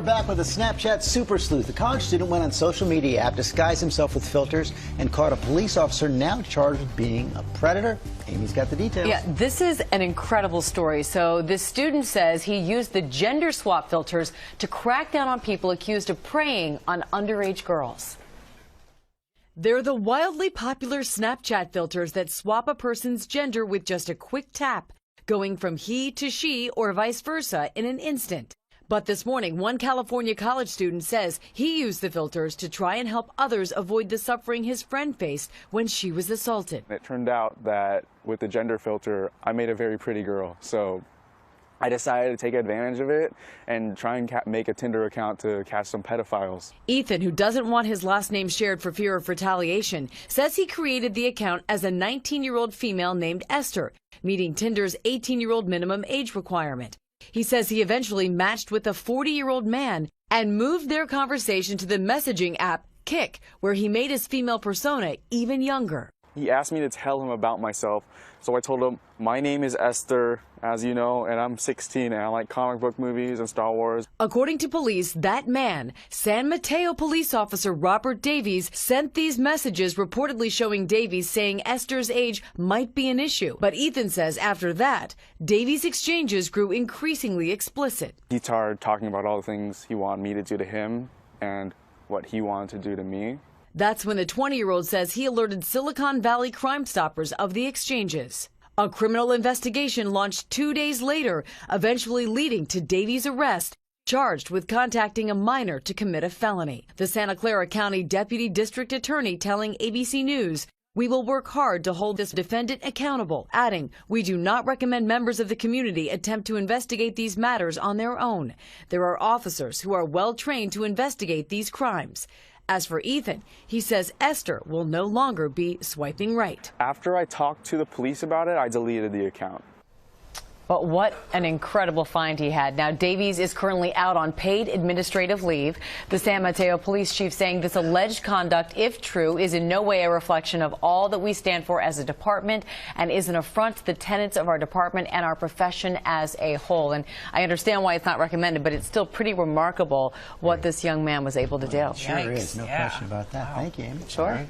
are back with a Snapchat super sleuth. The college student went on social media app, disguised himself with filters, and caught a police officer now charged with being a predator. Amy's got the details. Yeah, this is an incredible story. So this student says he used the gender swap filters to crack down on people accused of preying on underage girls. They're the wildly popular Snapchat filters that swap a person's gender with just a quick tap, going from he to she or vice versa in an instant. But this morning, one California college student says he used the filters to try and help others avoid the suffering his friend faced when she was assaulted. It turned out that with the gender filter, I made a very pretty girl. So I decided to take advantage of it and try and make a Tinder account to catch some pedophiles. Ethan, who doesn't want his last name shared for fear of retaliation, says he created the account as a 19-year-old female named Esther, meeting Tinder's 18-year-old minimum age requirement. He says he eventually matched with a 40-year-old man and moved their conversation to the messaging app Kik, where he made his female persona even younger. He asked me to tell him about myself, so I told him, my name is Esther, as you know, and I'm 16 and I like comic book movies and Star Wars. According to police, that man, San Mateo police officer Robert Davies, sent these messages reportedly showing Davies saying Esther's age might be an issue. But Ethan says after that, Davies' exchanges grew increasingly explicit. He started talking about all the things he wanted me to do to him and what he wanted to do to me. That's when the 20-year-old says he alerted Silicon Valley Crime Stoppers of the exchanges. A criminal investigation launched 2 days later, eventually leading to Davies' arrest, charged with contacting a minor to commit a felony. The Santa Clara County Deputy District Attorney telling ABC News, "We will work hard to hold this defendant accountable," adding, "We do not recommend members of the community attempt to investigate these matters on their own. There are officers who are well trained to investigate these crimes." As for Ethan, he says Esther will no longer be swiping right. After I talked to the police about it, I deleted the account. But what an incredible find he had. Now, Davies is currently out on paid administrative leave. The San Mateo police chief saying this alleged conduct, if true, is in no way a reflection of all that we stand for as a department and is an affront to the tenets of our department and our profession as a whole. And I understand why it's not recommended, but it's still pretty remarkable what this young man was able to do. Sure is, no question about that. Wow. Thank you, Amy. Sure.